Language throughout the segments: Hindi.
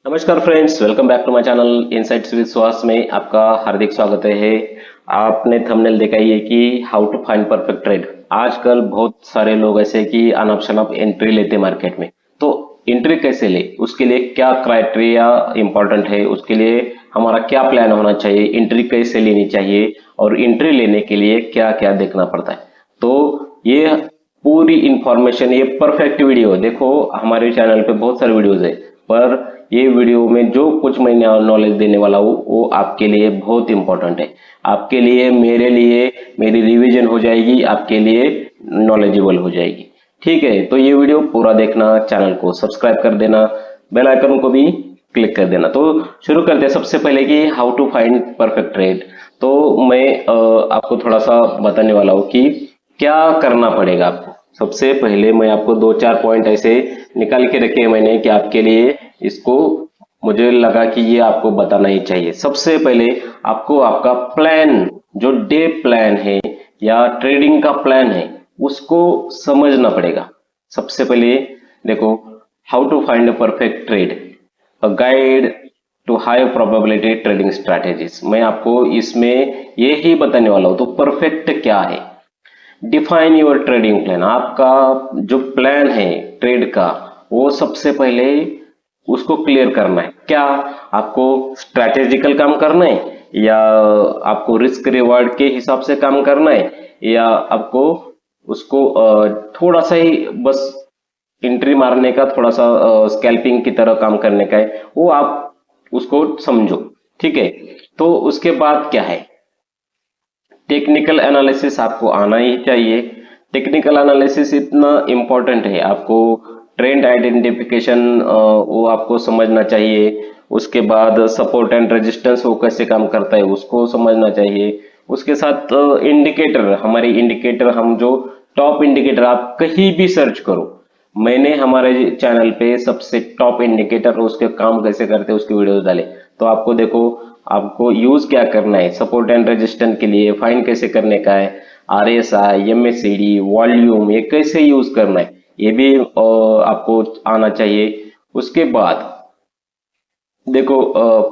नमस्कार friends, welcome back to my channel insights with Suhas में आपका हार्दिक स्वागत है। आपने थंबनेल देखा ही है कि how to find perfect trade. आजकल बहुत सारे लोग ऐसे कि अनअप शनअप एंट्री लेते मार्केट में, तो एंट्री कैसे ले, उसके लिए क्या क्राइटेरिया इंपॉर्टेंट है, उसके लिए हमारा क्या प्लान होना चाहिए, एंट्री कैसे लेनी चाहिए और एंट्री लेने के लिए क्या क्या देखना पड़ता है। तो ये पूरी इंफॉर्मेशन, ये परफेक्ट वीडियो देखो, हमारे चैनल पे बहुत सारे वीडियोज है, पर ये वीडियो में जो कुछ मैं नॉलेज देने वाला हूँ वो आपके लिए बहुत इंपॉर्टेंट है। आपके लिए, मेरे लिए, मेरी रिवीजन हो जाएगी, आपके लिए नॉलेजेबल हो जाएगी। ठीक है, तो ये वीडियो पूरा देखना, चैनल को सब्सक्राइब कर देना, बेल आइकन को भी क्लिक कर देना। तो शुरू करते हैं सबसे पहले कि how to find perfect trade. तो मैं आपको थोड़ा सा बताने वाला हूँ कि क्या करना पड़ेगा आपको। सबसे पहले मैं आपको दो चार पॉइंट ऐसे निकाल के रखे हैं मैंने कि आपके लिए इसको मुझे लगा कि ये आपको बताना ही चाहिए। सबसे पहले आपको आपका प्लान, जो डे प्लान है या ट्रेडिंग का प्लान है, उसको समझना पड़ेगा। सबसे पहले देखो, how to find a perfect trade, a guide to high probability trading strategies. मैं आपको इसमें ये ही बताने वाला हूं। तो परफेक्ट क्या है? Define your trading plan. आपका जो प्लान है ट्रेड का, वो सबसे पहले उसको क्लियर करना है। क्या आपको स्ट्रैटेजिकल काम करना है, या आपको रिस्क रिवार्ड के हिसाब से काम करना है, या आपको उसको थोड़ा सा ही बस एंट्री मारने का, थोड़ा सा स्कैल्पिंग की तरह काम करने का है, वो आप उसको समझो। ठीक है, तो उसके बाद क्या है, टेक्निकल एनालिसिस आपको आना ही चाहिए। टेक्निकल एनालिसिस इतना इम्पोर्टेंट है, आपको ट्रेंड आइडेंटिफिकेशन वो आपको समझना चाहिए। उसके बाद सपोर्ट एंड रेजिस्टेंस वो कैसे काम करता है उसको समझना चाहिए। उसके साथ इंडिकेटर, हमारे इंडिकेटर, हम जो टॉप इंडिकेटर, आप कहीं भी सर्च करो, मैंने हमारे चैनल पे सबसे टॉप इंडिकेटर उसके काम कैसे करते हैं उसके वीडियोस डाले। तो आपको देखो, आपको यूज क्या करना है सपोर्ट एंड रेजिस्टेंस के लिए, फाइंड कैसे करने का है, आरएसआई, एमएससीडी, वॉल्यूम, ये कैसे यूज करना है, ये भी आपको आना चाहिए। उसके बाद देखो,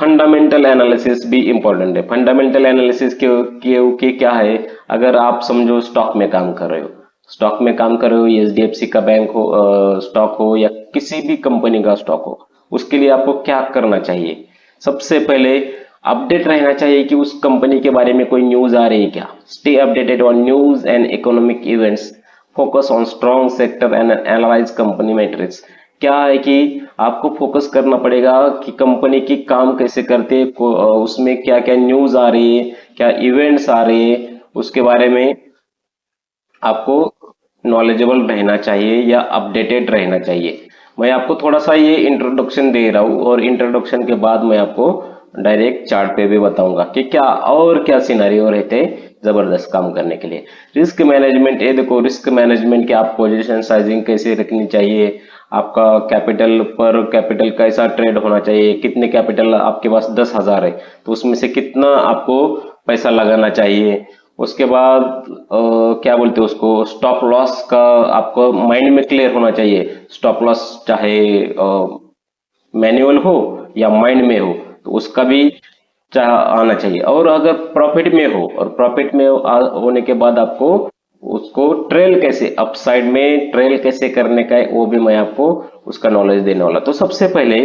फंडामेंटल एनालिसिस भी इंपॉर्टेंट है। फंडामेंटल एनालिसिस के क्या है, अगर आप समझो स्टॉक में काम कर रहे हो, स्टॉक में काम कर रहे हो, एचडीएफसी का बैंक हो, स्टॉक हो, या किसी भी कंपनी का स्टॉक हो, उसके लिए आपको क्या करना चाहिए? सबसे पहले अपडेट रहना चाहिए कि उस कंपनी के बारे में कोई न्यूज आ रही है क्या। Stay updated on news and economic events, focus on strong sector and analyse company matrix. क्या है कि आपको फोकस करना पड़ेगा कि कंपनी की काम कैसे करते हैं, उसमें क्या क्या न्यूज आ रही है, क्या इवेंट्स आ रहे हैं, उसके बारे में आपको नॉलेजेबल रहना चाहिए या अपडेटेड रहना चाहिए। मैं आपको थोड़ा सा ये इंट्रोडक्शन दे रहा हूँ, और इंट्रोडक्शन के बाद मैं आपको डायरेक्ट चार्ट पे भी बताऊंगा कि क्या और क्या सिनेरियो रहते हैं जबरदस्त काम करने के लिए। रिस्क मैनेजमेंट, ये देखो, रिस्क मैनेजमेंट के आप पोजीशन साइजिंग कैसे रखनी चाहिए, आपका कैपिटल पर कैपिटल कैसा ट्रेड होना चाहिए, कितने कैपिटल आपके पास 10,000 है तो उसमें से कितना आपको पैसा लगाना चाहिए। उसके बाद क्या बोलते हैं उसको, स्टॉप लॉस का आपको माइंड में क्लियर होना चाहिए। स्टॉप लॉस चाहे मैनुअल हो या माइंड में हो, तो उसका भी चाह आना चाहिए। और अगर प्रॉफिट में हो, और प्रॉफिट में होने के बाद आपको उसको ट्रेल कैसे, अपसाइड में ट्रेल कैसे करने का है, वो भी मैं आपको उसका नॉलेज देने वाला। तो सबसे पहले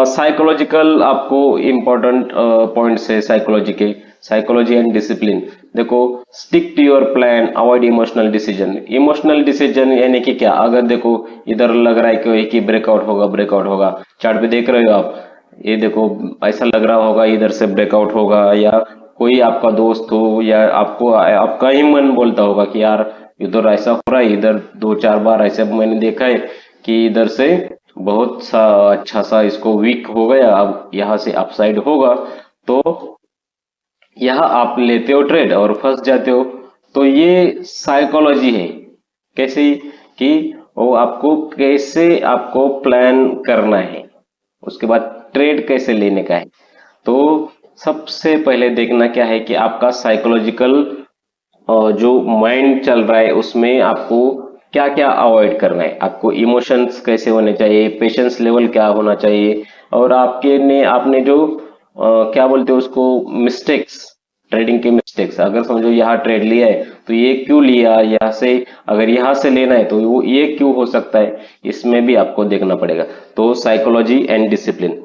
साइकोलॉजिकल आपको इम्पोर्टेंट पॉइंट्स है साइकोलॉजी के, साइकोलॉजी एंड डिसिप्लिन। देखो, stick to your plan, avoid emotional decision. Emotional decision यानी कि क्या, अगर देखो इधर लग रहा है कि ब्रेकआउट होगा, ब्रेकआउट होगा, चार्ट पे देख रहे हो आप, ये देखो ऐसा लग रहा होगा इधर से ब्रेकआउट होगा, या कोई आपका दोस्त हो, या आपको आपका ही मन बोलता होगा कि यार इधर ऐसा हो रहा है, इधर दो चार बार ऐसे मैंने देखा है कि इधर से बहुत सा अच्छा सा इसको वीक हो गया, अब यहाँ से अपसाइड होगा। तो यहाँ आप लेते हो ट्रेड और फंस जाते हो। तो ये साइकोलॉजी है, कैसी कि वो आपको कैसे आपको प्लान करना है, उसके बाद ट्रेड कैसे लेने का है। तो सबसे पहले देखना क्या है कि आपका साइकोलॉजिकल जो माइंड चल रहा है उसमें आपको क्या क्या अवॉइड करना है, आपको इमोशंस कैसे होने चाहिए, पेशेंस लेवल क्या होना चाहिए, और आपने जो क्या बोलते हैं उसको, मिस्टेक्स, ट्रेडिंग के मिस्टेक्स, अगर समझो यहाँ ट्रेड लिया है तो ये क्यों लिया, यहाँ से अगर यहाँ से लेना है तो वो ये क्यों हो सकता है, इसमें भी आपको देखना पड़ेगा। तो साइकोलॉजी एंड डिसिप्लिन।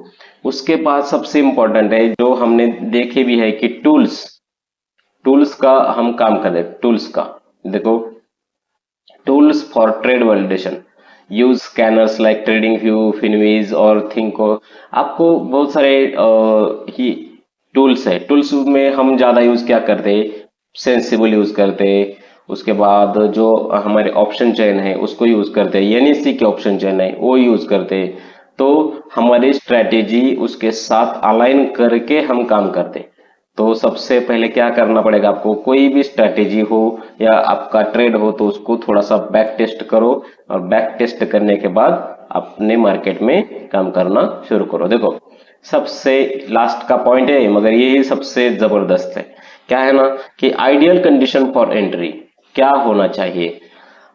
उसके बाद सबसे इंपॉर्टेंट है जो हमने देखे भी है कि टूल्स, टूल्स का हम काम करें, टूल्स का देखो, tools for trade validation, use scanners like trading view, Finviz और थिंको। आपको बहुत सारे ही टूल्स है, टूल्स में हम ज्यादा यूज क्या करते हैं, सेंसिबल यूज करते हैं, उसके बाद जो हमारे ऑप्शन चेन है उसको यूज करते हैं, एनईसी के ऑप्शन चेन है वो यूज करते हैं। तो हमारी स्ट्रेटेजी उसके साथ अलाइन करके हम काम करते हैं। तो सबसे पहले क्या करना पड़ेगा आपको, कोई भी स्ट्रैटेजी हो या आपका ट्रेड हो तो उसको थोड़ा सा बैक टेस्ट करो, और बैक टेस्ट करने के बाद अपने मार्केट में काम करना शुरू करो। देखो सबसे लास्ट का पॉइंट है मगर यही सबसे जबरदस्त है, क्या है ना कि आइडियल कंडीशन फॉर एंट्री क्या होना चाहिए।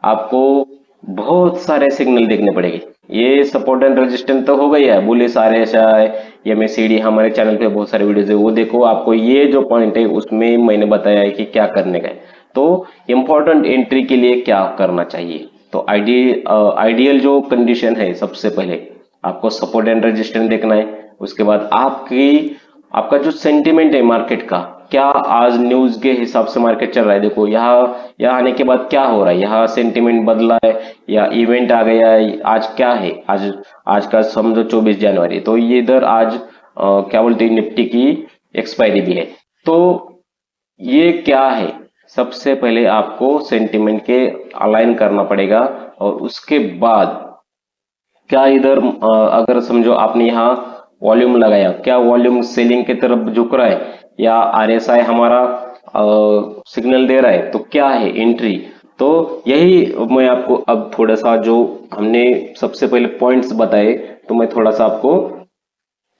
आपको बहुत सारे सिग्नल देखने पड़ेंगे, ये सपोर्ट एंड रेजिस्टेंस तो हो गई है, बुलिश आरएसआई, एमएसीडी, हमारे चैनल पे बहुत सारे वीडियोस है वो देखो, आपको ये जो पॉइंट है उसमें मैंने बताया है कि क्या करने का है। तो इंपॉर्टेंट एंट्री के लिए क्या करना चाहिए, तो आइडियल जो कंडीशन है, सबसे पहले आपको सपोर्ट एंड रेजिस्टेंस देखना है। उसके बाद आपका जो सेंटिमेंट है मार्केट का, क्या आज न्यूज के हिसाब से मार्केट चल रहा है। देखो यहाँ आने के बाद क्या हो रहा है, यहाँ सेंटिमेंट बदला है या इवेंट आ गया है, आज क्या है, आज का समझो 24 जनवरी, तो ये इधर आज क्या बोलते हैं, निफ्टी की एक्सपायरी भी है। तो ये क्या है, सबसे पहले आपको सेंटिमेंट के अलाइन करना पड़ेगा, और उसके बाद क्या इधर अगर समझो आपने यहाँ वॉल्यूम लगाया, क्या वॉल्यूम सेलिंग की तरफ झुक रहा है या आरएसआई हमारा सिग्नल दे रहा है, तो क्या है एंट्री। तो यही मैं आपको अब थोड़ा सा जो हमने सबसे पहले पॉइंट्स बताए, तो मैं थोड़ा सा आपको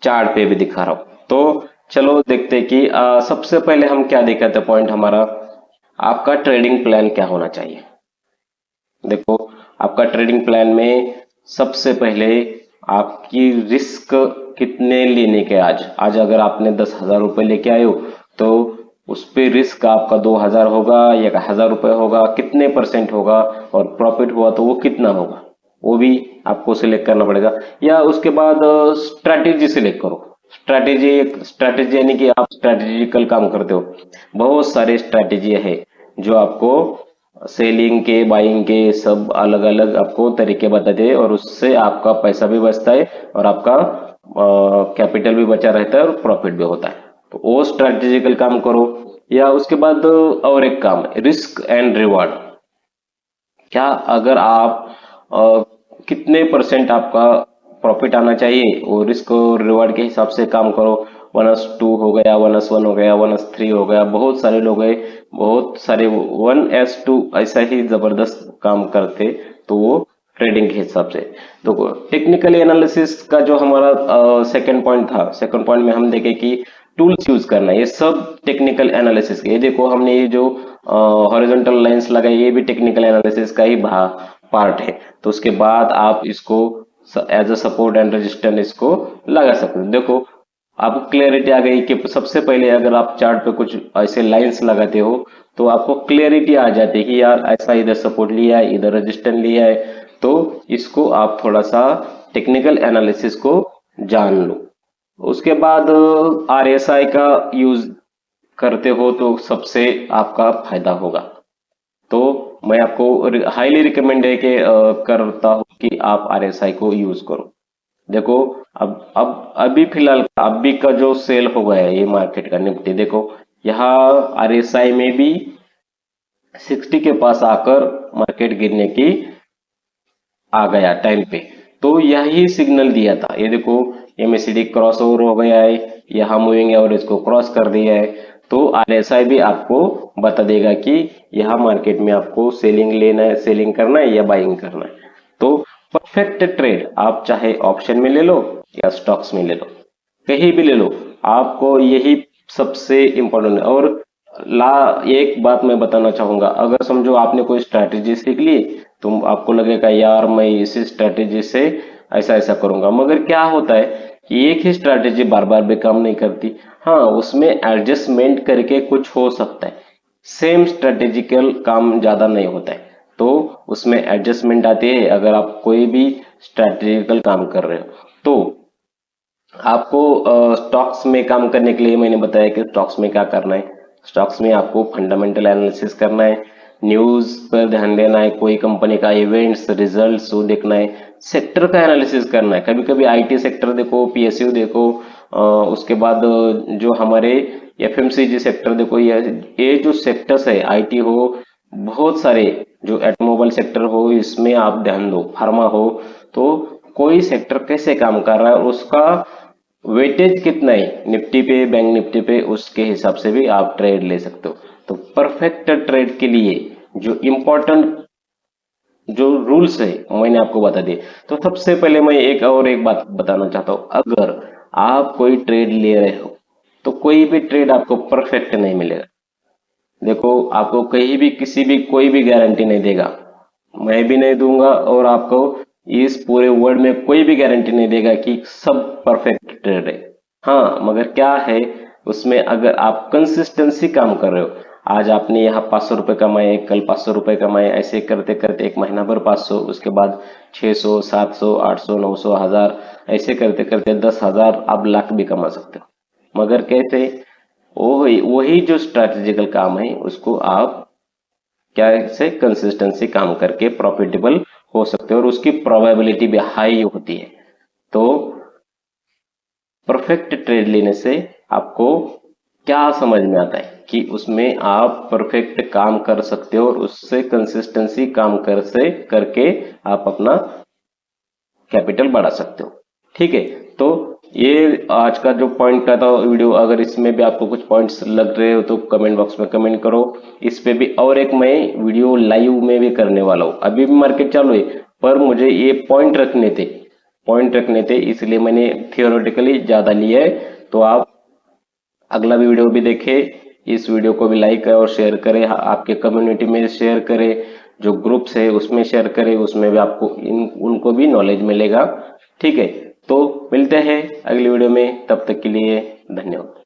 चार्ट पे भी दिखा रहा हूं। तो चलो देखते हैं कि सबसे पहले हम क्या देखा था पॉइंट हमारा, आपका ट्रेडिंग प्लान क्या होना चाहिए। देखो आपका ट्रेडिंग प्लान में सबसे पहले आपकी रिस्क कितने लेने के, आज अगर आपने 10,000 रुपए लेके आए हो तो उस पे रिस्क आपका 2,000 होगा या 1,000 रुपए होगा, कितने परसेंट होगा, और प्रॉफिट हुआ तो वो कितना होगा, वो भी आपको सिलेक्ट करना पड़ेगा। या उसके बाद स्ट्रैटेजी सिलेक्ट करो। स्ट्रैटेजी यानी कि आप स्ट्रैटेजिकल काम करते हो, बहुत सारे स्ट्रैटेजी है जो आपको सेलिंग के, बाइंग के, सब अलग अलग आपको तरीके बताते हैं, और उससे आपका पैसा भी बचता है और आपका कैपिटल भी बचा रहता है और प्रॉफिट भी होता है। तो वो स्ट्रैटेजिकल काम करो। या उसके बाद और एक काम, रिस्क एंड रिवॉर्ड, क्या अगर आप अ, कितने परसेंट आपका प्रॉफिट आना चाहिए, वो रिस्क और रिवॉर्ड के हिसाब से काम करो। 1:2 हो गया, 1:1 हो गया, 1:3 हो गया, बहुत सारे लोग हैं, बहुत सारे 1:2 ऐसा ही जबरदस्त काम करते, तो वो ट्रेडिंग के हिसाब से। तो टेक्निकल एनालिसिस का जो हमारा सेकंड पॉइंट था, सेकंड पॉइंट में हम देखे कि टूल्स यूज करना, ये सब टेक्निकल एनालिसिस के। ये देखो हमने ये जो हॉरिजॉन्टल लाइंस लगाई, ये भी टेक्निकल एनालिसिस का ही पार्ट है। तो उसके बाद आप इसको as a support and resistance इसको लगा सकते हो। देखो आपको क्लियरिटी आ गई कि सबसे पहले अगर आप चार्ट पे कुछ ऐसे लाइंस लगाते हो तो आपको क्लियरिटी आ जाती है कि यार ऐसा इधर सपोर्ट लिया है, इधर रेजिस्टेंस लिया है, तो इसको आप थोड़ा सा टेक्निकल एनालिसिस को जान लो। उसके बाद आरएसआई का यूज करते हो तो सबसे आपका फायदा होगा। तो मैं आपको हाईली रिकमेंड है कि करता हूँ कि आप आरएसआई को यूज करो। देखो अब अभी फिलहाल अभी का जो सेल हो गया है ये मार्केट का निफ्टी, देखो यहाँ आरएसआई में भी 60 के पास आकर मार्केट गिरने की आ गया टाइम पे, तो यही सिग्नल दिया था। ये देखो एमएसीडी क्रॉस ओवर हो गया है, यहाँ मूविंग एवरेज को क्रॉस कर दिया है, तो आरएसआई भी आपको बता देगा कि यहाँ मार्केट में आपको सेलिंग लेना है, सेलिंग करना है या बाइंग करना है। तो परफेक्ट ट्रेड आप चाहे ऑप्शन में ले लो या स्टॉक्स में ले लो, कहीं भी ले लो, आपको यही सबसे इंपॉर्टेंट है। और एक बात मैं बताना चाहूंगा, अगर समझो आपने कोई स्ट्रैटेजी सीख ली, तुम आपको लगेगा यार मैं इसी स्ट्रैटेजी से ऐसा ऐसा करूंगा, मगर क्या होता है कि एक ही स्ट्रैटेजी बार बार भी काम नहीं करती। हाँ, उसमें एडजस्टमेंट करके कुछ हो सकता है, सेम स्ट्रेटेजिकल काम ज्यादा नहीं होता है, तो उसमें एडजस्टमेंट आती है। अगर आप कोई भी स्ट्रेटेजिकल काम कर रहे हो तो आपको स्टॉक्स में काम करने के लिए मैंने बताया कि स्टॉक्स में क्या करना है। स्टॉक्स में आपको फंडामेंटल एनालिसिस करना है, न्यूज पर ध्यान देना है, कोई कंपनी का इवेंट्स रिजल्ट्स वो देखना है, सेक्टर का एनालिसिस करना है। कभी कभी आईटी सेक्टर देखो, पीएसयू देखो, उसके बाद जो हमारे एफएमसीजी सेक्टर देखो, ये जो सेक्टर्स है, आईटी हो, बहुत सारे जो ऑटोमोबाइल सेक्टर हो, इसमें आप ध्यान दो, फार्मा हो, तो कोई सेक्टर कैसे काम कर रहा है और उसका वेटेज कितना है निफ्टी पे, बैंक निफ्टी पे, उसके हिसाब से भी आप ट्रेड ले सकते हो। तो परफेक्ट ट्रेड के लिए जो इम्पोर्टेंट जो रूल्स है मैंने आपको बता दिए। तो सबसे पहले मैं एक बात बताना चाहता हूँ, अगर आप कोई ट्रेड ले रहे हो तो कोई भी ट्रेड आपको परफेक्ट नहीं मिलेगा। देखो, आपको कहीं भी किसी भी कोई भी गारंटी नहीं देगा, मैं भी नहीं दूंगा, और आपको इस पूरे वर्ल्ड में कोई भी गारंटी नहीं देगा कि सब परफेक्ट ट्रेड है। हाँ, मगर क्या है, उसमें अगर आप कंसिस्टेंसी काम कर रहे हो, आज आपने यहाँ 500 रुपए कमाए, कल 500 रुपए कमाए, ऐसे करते करते एक महीना भर 500, उसके बाद 600, 700, 800, 900, 1000, ऐसे करते करते 10,000 आप लाख भी कमा सकते हो। मगर कैसे, वही वही जो स्ट्रैटेजिकल काम है उसको आप क्या से कंसिस्टेंसी काम करके प्रॉफिटेबल हो सकते हो, और उसकी प्रोबेबिलिटी भी हाई होती है। तो परफेक्ट ट्रेड लेने से आपको क्या समझ में आता है कि उसमें आप परफेक्ट काम कर सकते हो, और उससे कंसिस्टेंसी काम करके आप अपना कैपिटल बढ़ा सकते हो। ठीक है, तो ये आज का जो पॉइंट का था वीडियो, अगर इसमें भी आपको कुछ पॉइंट्स लग रहे हो तो कमेंट बॉक्स में कमेंट करो। इस पे भी और एक मैं वीडियो लाइव में भी करने वाला हूँ। अभी भी मार्केट चालू है, पर मुझे ये पॉइंट रखने थे, इसलिए मैंने थियोरेटिकली ज्यादा लिया है। तो आप अगला भी वीडियो भी देखें, इस वीडियो को भी लाइक और शेयर करें, आपके कम्युनिटी में शेयर करें, जो ग्रुप्स है उसमें शेयर करें, उसमें भी आपको उनको भी नॉलेज मिलेगा। ठीक है, तो मिलते हैं अगली वीडियो में, तब तक के लिए धन्यवाद।